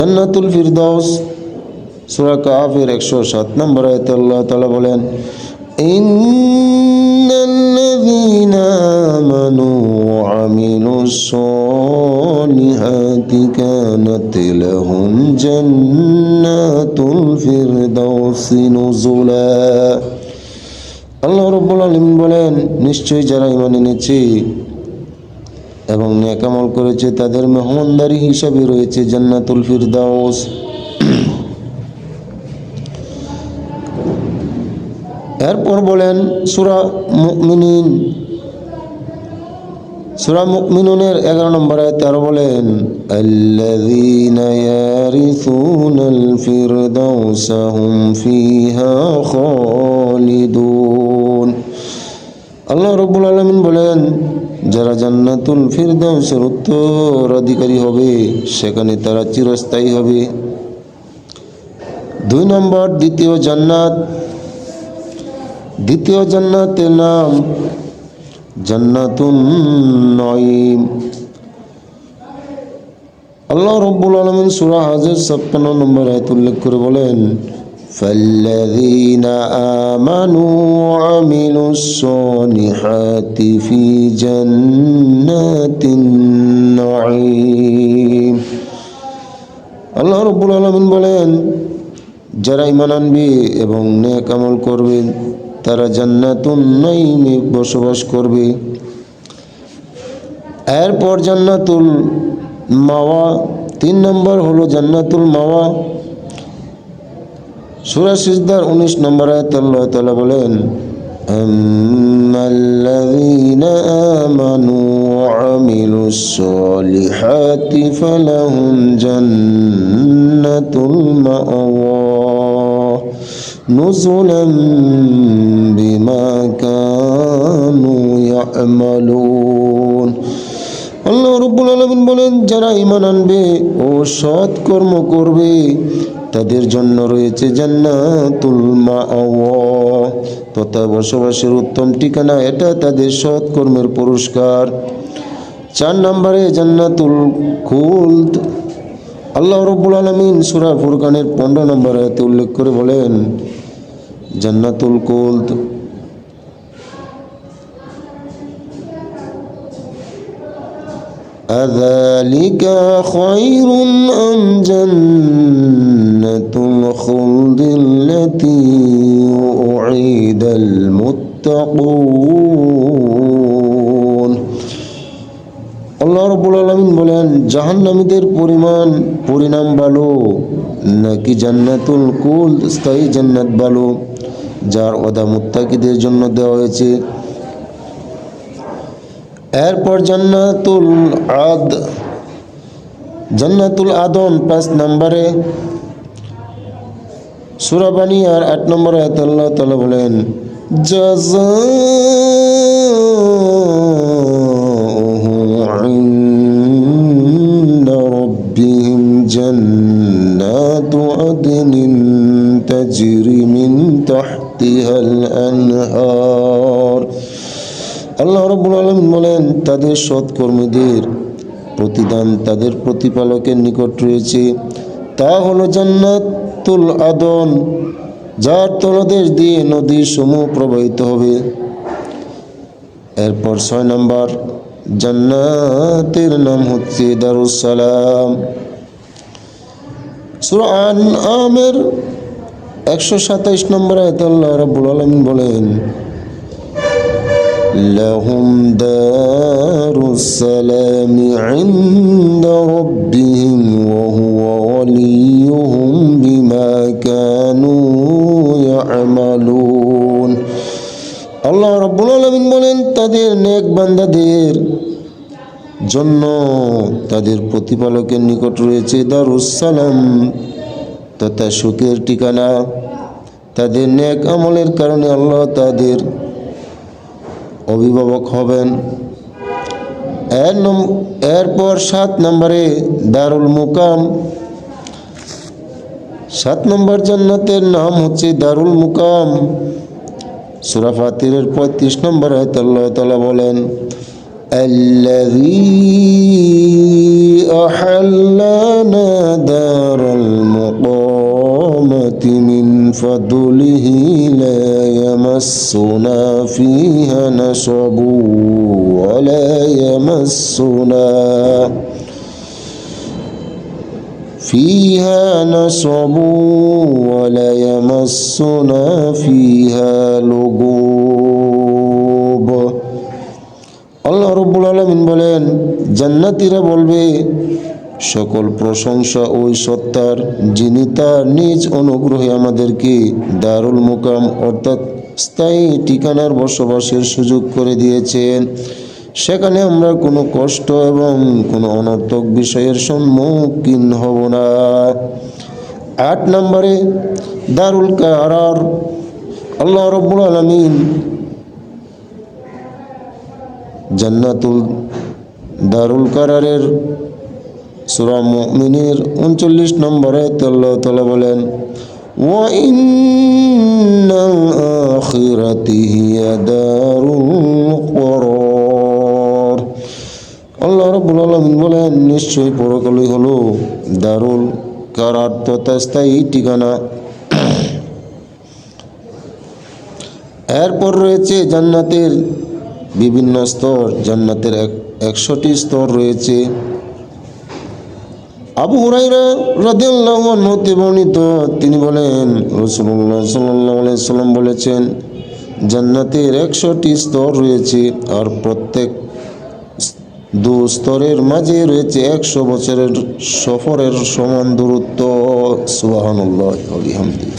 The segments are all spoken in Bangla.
জান্নাতুল ফিরদাউস। সূরা কাফের 107 নম্বর আয়াতে আল্লাহ তাআলা বলেন, ইন্নাল্লাযীনা আমানু ওয়া আমিলুস সালিহাতি কানাত লাহুম জান্নাতুল ফিরদাউসি নুজুলা। আল্লাহ রাব্বুল আলামিন বলেন, নিশ্চয়ই যারা ঈমান এনেছে এবং নেক আমল করেছে তাদের মেহমানদারি হিসাবে রয়েছে জান্নাতুল ফিরদাউস। এরপর বলেন সূরা মুমিনুন, সূরা মুমিনুনের 11 নম্বর আয়াতে আরো বলেন, আল্লাযীনা ইয়ারিসুনাল ফিরদাউসা হুম ফিহা খালিদুন। আল্লাহ রাব্বুল আলামিন বলেন, যারা জান্নাতুল ফিরদাউসের উত্তরাধিকারী হবে সেখানে তারা চিরস্থায়ী হবে। 2 নম্বর দ্বিতীয় জান্নাত। দ্বিতীয় জান্নাতের নাম জান্নাতুন নাঈম। আল্লাহ রাব্বুল আলামিন সূরা হাজর 56 নম্বর আয়াত উল্লেখ করে বলেন, فالذين آمنوا وعملوا الصالحات في جنات النعيم। আল্লাহ রাব্বুল আলামিন বলেন, যারা ঈমান আনবে এবং নেক আমল করবে তারা জান্নাতুন নাঈমে বসবাস করবে। এরপর জান্নাতুল মাওয়া। 3 নম্বর হলো জান্নাতুল মাওয়া। সূরা সিজদার 19 নম্বর আয়াতে আল্লাহ তাআলা বলেন, আম্মাল্লাযীনা আমানু ওয়া আমিলুস সালিহাতি ফালাহুম জান্নাতুল মাওয়া নুজুলাম বিমা কানু ইয়ামালুন। আল্লাহ রাব্বুল আলামিন বলেন, যারা ঈমান আনবে ও সৎ কর্ম করবে তাদের জন্য রয়েছে জান্নাতুল মাওয়া, তথা বসবাসের উত্তম ঠিকানা। এটা তাদের সৎ কর্মের পুরস্কার। 4 নম্বরে জান্নাতুল খুলদ। আল্লাহ রাব্বুল আলামিন সূরা ফুরকানের 15 নম্বর আয়াতে উল্লেখ করে বলেন, জান্নাতুল খুলদ আযালিকা খায়রুন আম জান্নাতুল খুলদিল্লাতী উঈদাল মুত্তাকুন। আল্লাহ রাব্বুল আলামিন বলেন, জাহান্নামীদের পরিণাম ভালো নাকি জান্নাতুল খুলদ স্থায়ী জান্নাত ভালো, যার ওয়াদা মুত্তাকিদের জন্য দেওয়া হয়েছে। এরপর জান্নাতুল আদন 5 নম্বরে। সূরা বানিয়ার 8 নম্বর আয়াতে আল্লাহ তাআলা বলেন, জাযাউহু ইনদা রাব্বিহিম জান্নাতু আদনিন তাজরি মিন তাহতিহাল আনহার। আল্লাহ রাব্বুল আলামিন বলেন, তাদের সৎকর্মীদের প্রতিদান তাদের প্রতিপালকের নিকট রয়েছে, তা হলো জান্নাতুল আদন, যার তলদেশ দিয়ে নদীর সমূহ প্রবাহিত হবে। এরপর 6 নম্বর জান্নাতের নাম হচ্ছে দারুস সালাম। সূরা আনআমের 127 নম্বর আয়াতে আল্লাহ রাব্বুল আলামিন বলেন, লাহুম দারুস সালাম ইনদা রাব্বিহিম ওয়া হুয়া ওয়ালিয়ুহুম বিমা কানু ইয়ামালুন। আল্লাহ রাব্বুল আলামিন বলেন, তাদের নেক বান্দাদের জন্য তাদের প্রতিপালকের নিকট রয়েছে দারুস সালাম, তথা সুখের ঠিকানা। তাদের নেক আমলের কারণে আল্লাহ তাদের অভিভাবক হবেন। এরপর 7 নম্বরে দারুল মুকাম। 7 নম্বর জান্নাতের নাম হচ্ছে দারুল মুকাম। সূরা ফাতিরের 35 নম্বর আয়াতে আল্লাহ তাআলা বলেন, الذي أحلنا دار المقامة من فضله لا يمسنا فيها نصب ولا يمسنا فيها نصب ولا يمسنا فيها لغوب আল্লাহ রব্বুল আলামিন বলেন, জান্নাতীরা বলবে, সকল প্রশংসা ওই সত্তার যিনি তার নিজ অনুগ্রহে আমাদেরকে দারুল মুকাম অর্থাৎ স্থায়ী ঠিকানার বসবাসের সুযোগ করে দিয়েছেন। সেখানে আমরা কোনো কষ্ট এবং কোনো অনর্থক বিষয়ের সম্মুখীন হব না। 8 নম্বরে দারুল কারার। আল্লাহ রব্বুল আলামিন জান্নাতুল দারুল কারারের সূরা মুমিনের 39 নম্বরে আল্লাহ তাআলা বলেন, ওয়া ইন্নাল আখিরাতি হিয়া দারুল করার। আল্লাহ রাব্বুল আলামিন বলেন, নিশ্চয়ই পরকালই হলো দারুল কারার তথা স্থায়ী ঠিকানা। এরপর রয়েছে জান্নাতের বিভিন্ন স্তর। জান্নাতের 100টি স্তর রয়েছে। আবু হুরায়রা রাদিয়াল্লাহু আনহু হতে বর্ণিত, তিনি বলেন, রাসূলুল্লাহ সাল্লাল্লাহু আলাইহি ওয়াসাল্লাম বলেছেন, জান্নাতের 100টি স্তর রয়েছে আর প্রত্যেক 2 স্তরের মাঝে রয়েছে 100 বছরের সফরের সমান দূরত্ব। সুবহানাল্লাহ ওয়া বিহামদিহি।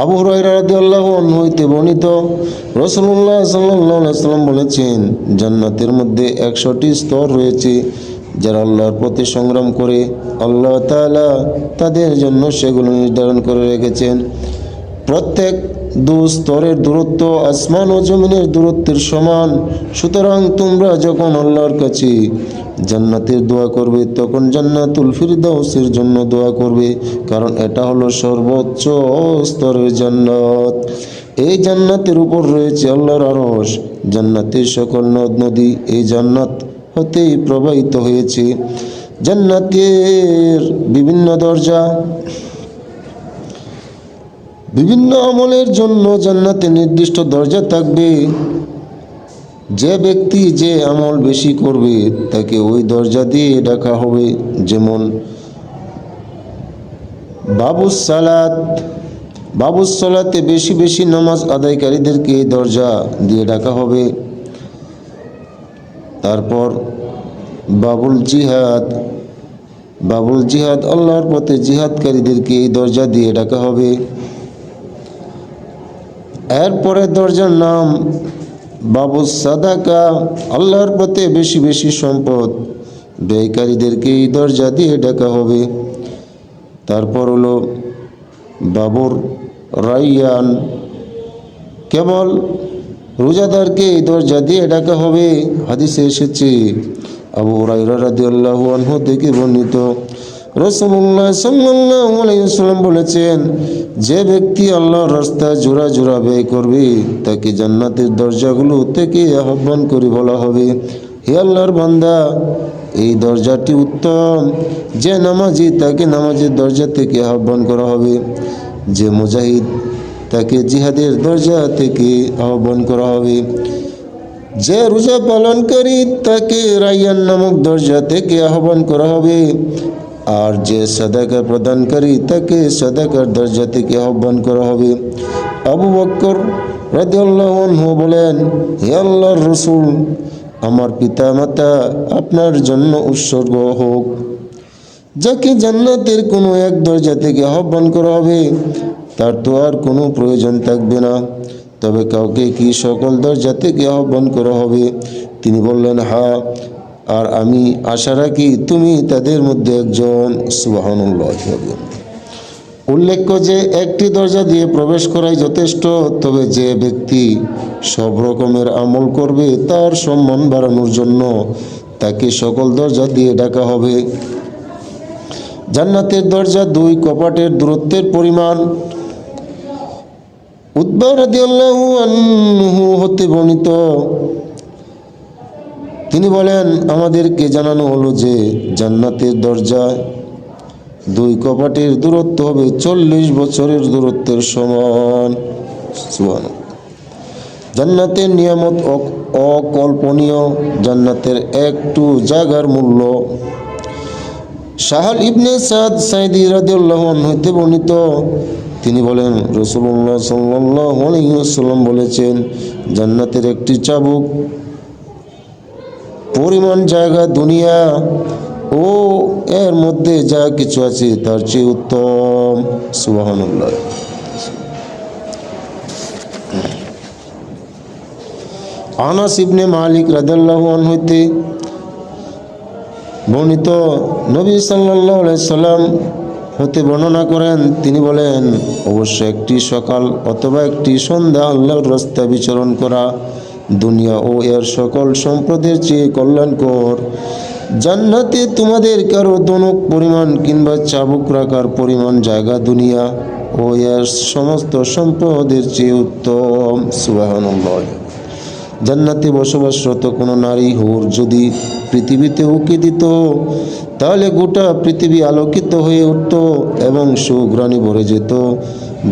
আবু হুরায়রা রাদিয়াল্লাহু আনহু হতে বর্ণিত, রাসূলুল্লাহ সাল্লাল্লাহু আলাইহি ওয়াসাল্লাম বলেছেন, জান্নাতের মধ্যে 100টি স্তর রয়েছে। যারা আল্লাহর পথে সংগ্রাম করে আল্লাহ তাআলা তাদের জন্য সেগুলো নির্ধারণ করে রেখেছেন। প্রত্যেক 2 স্তরের দূরত্ব আসমান ও জমিনের দূরত্বের সমান। সুতরাং তোমরা যখন আল্লাহর কাছে জান্নাতের দোয়া করবে তখন জান্নাতুল ফিরদাউসের জন্য দোয়া করবে, কারণ এটা হলো সর্বোচ্চ স্তরের জান্নাত। এই জান্নাতের উপর রয়েছে আল্লাহর আরশ। জান্নাতের সকল নদ নদী এই জান্নাত হতেই প্রবাহিত হয়েছে। জান্নাতের বিভিন্ন দরজা, বিভিন্ন আমলের জন্য জান্নাতে নির্দিষ্ট দরজা থাকবে। যে ব্যক্তি যে আমল বেশি করবে তাকে ওই দরজা দিয়ে ডাকা হবে। যেমন বাবুস সালাতে বেশি বেশি নামাজ আদায়কারীদেরকে এই দরজা দিয়ে ডাকা হবে। তারপর বাবুল জিহাদ আল্লাহর পথে জিহাদকারীদেরকে এই দরজা দিয়ে ডাকা হবে। এরপরে দরজার নাম বাবুস সাদাকা, আল্লাহর পথে বেশি বেশি সম্পদ ব্যয়কারীদেরকে এই দরজা দিয়ে ডাকা হবে। তারপর হলো বাবুর রাইয়ান, কেবল রোজাদারকে এই দরজা দিয়ে ডাকা হবে। হাদিসে এসেছে, আবু হুরায়রা রাদিয়াল্লাহু আনহু থেকে বর্ণিত, রাসূলুল্লাহ সাল্লাল্লাহু আলাইহি ওয়াসাল্লাম বলেছেন, যে ব্যক্তি আল্লাহর রাস্তায় জোড়া জোড়া ব্যয় করবে তাকে জান্নাতের দরজাগুলো থেকে আহ্বান করে বলা হবে, হে আল্লাহর বান্দা, এই দরজাটি উত্তম। যে নামাজি তাকে নামাজের দরজা থেকে আহ্বান করা হবে। যে মুজাহিদ তাকে জিহাদের দরজা থেকে আহ্বান করা হবে। যে রোজা পালনকারী তাকে রাইয়ান নামক দরজা থেকে আহ্বান করা হবে। আর যে সাদাকা প্রদানকারী তাকে সাদাকার দরজা থেকে আহ্বান করা হবে। আবু বকর রাদিয়াল্লাহু আনহু বলেন, হে আল্লাহর রাসূল, আমার পিতা মাতা আপনার জন্য উৎসর্গ হোক। যাকে জান্নাতের কোনো এক দরজা থেকে আহ্বান করা হবে তার তো আর কোনো প্রয়োজন থাকবে না। তবে কাউকে কি সকল দরজা থেকে আহ্বান করা হবে? তিনি বললেন, হ্যাঁ, আর আমি আশা রাখি তুমি তাদের মধ্যে একজন। সুবহানাল্লাহ। উল্লেখ্য যে একটি দরজা দিয়ে প্রবেশ করাই যথেষ্ট। তবে যে ব্যক্তি সব রকমের আমল করবে তার সম্মান বাড়ানোর জন্য তাকে সকল দরজা দিয়ে ডাকা হবে। জান্নাতের দরজা 2 কপাটের দূরত্বের পরিমাণ। উতবা রাদিয়াল্লাহু আনহু হতে বর্ণিত, তিনি বলেন, আমাদেরকে জানানো হলো যে জান্নাতের দরজায় দুই কপাটের দূরত্ব হবে 40 বছরের দূরত্বের সমান। সুবহানাল্লাহ। জান্নাতের নিয়ামত অকল্পনীয়। জান্নাতের একটু জায়গার মূল্য। সাহাল ইবনে সাদ সাইদি রাদিয়াল্লাহু আনহু হতে বর্ণিত, তিনি বলেন, রাসূলুল্লাহ সাল্লাল্লাহু আলাইহি ওয়াসাল্লাম বলেছেন, জান্নাতের একটি চাবুক পরিমাণ জায়গা দুনিয়া ও এর মধ্যে যা কিছু আছে তার চেয়ে উত্তম। সুবহানাল্লাহ। আনাস ইবনে মালিক রাদিয়াল্লাহু আনহু হতে বর্ণিত, নবী সাল্লাল্লাহু আলাইহি সাল্লাম হতে বর্ণনা করেন, তিনি বলেন, অবশ্য একটি সকাল অথবা একটি সন্ধ্যা আল্লাহর রাস্তায় বিচরণ করা দুনিয়া ও এর সকল সম্পদের চেয়ে কল্যাণকর। জান্নাতে তোমাদের কারো দনক পরিমাণ কিংবা চাবুক রাখার পরিমাণ জায়গা দুনিয়া ও এর সমস্ত সম্পদের চেয়ে উত্তম। সুবহানাল্লাহ। জান্নাতে বসবাসরত কোনো নারী হুর যদি পৃথিবীতে উকি দিত, তাহলে গোটা পৃথিবী আলোকিত হয়ে উঠত এবং সুঘ্রাণে ভরে যেত।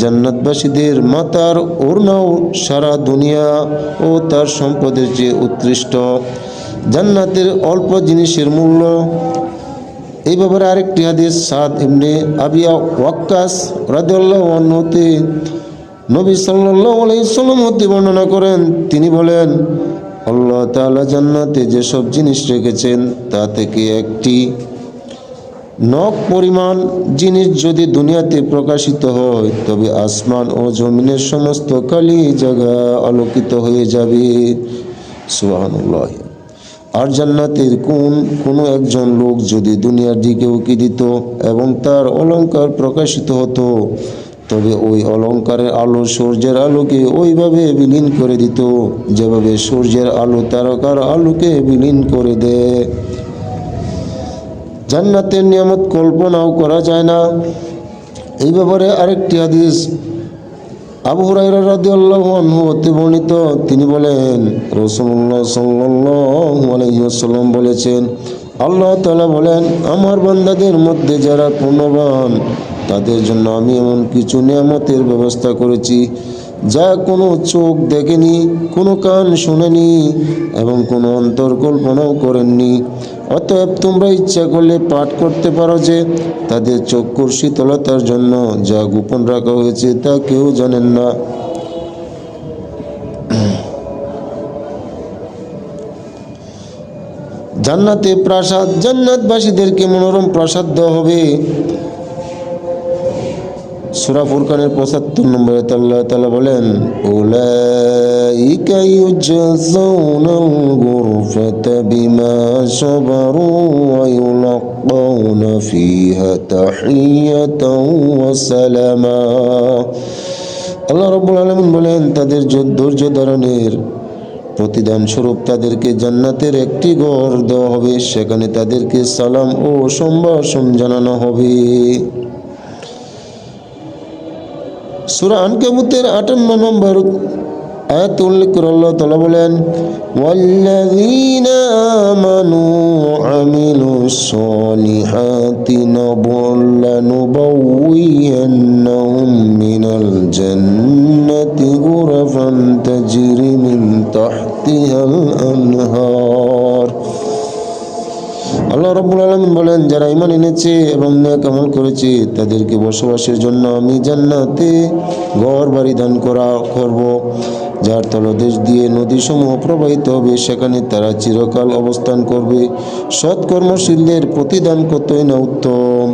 জান্নাতবাসীদের মাতার ওড়নাও সারা দুনিয়া ও তার সম্পদের চেয়ে উৎকৃষ্ট। জান্নাতের অল্প জিনিসের মূল্য। এই ব্যাপারে আরেকটি হাদিস সাদ ইবনে আবি ওয়াক্কাস রাদিয়াল্লাহু আনহু হতে নবী সাল্লাল্লাহু আলাইহি ওয়াসাল্লাম হতে বর্ণনা করেন, তিনি বলেন, আল্লাহ তাআলা জান্নাতে যেসব জিনিস রেখেছেন তা থেকে একটি নখ পরিমাণ জিনিস যদি দুনিয়াতে প্রকাশিত হয়, তবে আসমান ও জমিনের সমস্ত খালি জায়গা আলোকিত হয়ে যাবে। সুবহানাল্লাহ। আর জান্নাতের কোনো একজন লোক যদি দুনিয়ার দিকে উকি দিত এবং তার অলংকার প্রকাশিত হতো, তবে ওই অলংকারের আলো সূর্যের আলোকে ওইভাবে বিলীন করে দিত যেভাবে সূর্যের আলো তারকার আলোকে বিলীন করে দেয়। জান্নাতের নিয়ামত কল্পনাও করা যায় না। এই ব্যাপারে আরেকটি হাদিস আবু হুরায়রা রাদিয়াল্লাহু আনহু হতে বর্ণিত, তিনি বলেন, রাসূলুল্লাহ সাল্লাল্লাহু আলাইহি ওয়াসাল্লাম বলেছেন, আল্লাহ তাআলা বলেন, আমার বান্দাদের মধ্যে যারা পূর্ণবান তাদের জন্য আমি এমন কিছু নিয়ামতের ব্যবস্থা করেছি যা কোনো চোখ দেখেনি, কোনো কান শুনেনি এবং কোনো অন্তর কল্পনাও করেননি। অতএব তোমরা ইচ্ছা করলে পাঠ করতে পারো যে তাদের চক্ষুর শীতলতার জন্য যা গোপন রাখা হয়েছে তা কেউ জানেন না। জান্নাতে প্রাসাদ। জান্নাতবাসীদেরকে মনোরম প্রাসাদ দেওয়া হবে। সূরা ফুরকানের ৭৫ নম্বরে আল্লাহ তাআলা বলেন, উলাইকা ইউজাযাউনাল গুরফাতা বিমা সাবারু ওয়া ইউলাক্কাউনা ফিহা তাহিয়াতাও ওয়া সালামা। আল্লাহ রাব্বুল আলামিন বলেন, তাদের ধৈর্য ধারণের প্রতিদান স্বরূপ তাদেরকে জান্নাতের একটি ঘর দেওয়া হবে, সেখানে তাদেরকে সালাম ও সম্ভাষণ জানানো হবে। সূরা আনকাবুতের ৫৮ নম্বর আয়াত উল্লেখ করে আল্লাহ তাআলা বলেন, ওয়াল্লাযীনা আমানু ওয়া আমিলুস সলিহাতি লানুবাউইয়ান্নাহুম মিনাল জান্নাতি গুরফান তাজরি মিন তাহতিহাল আনহার। আল্লাহ রাব্বুল আলামিন বলেন, যারা ঈমান এনেছে এবং নেক আমল করেছে তাদেরকে বসবাসের জন্য আমি জান্নাতে ঘর বাড়ি দান করব, যার তলদেশ দিয়ে নদীসমূহ প্রবাহিত হবে, সেখানে তারা চিরকাল অবস্থান করবে। সৎকর্মশীলদের প্রতিদান কতই না উত্তম।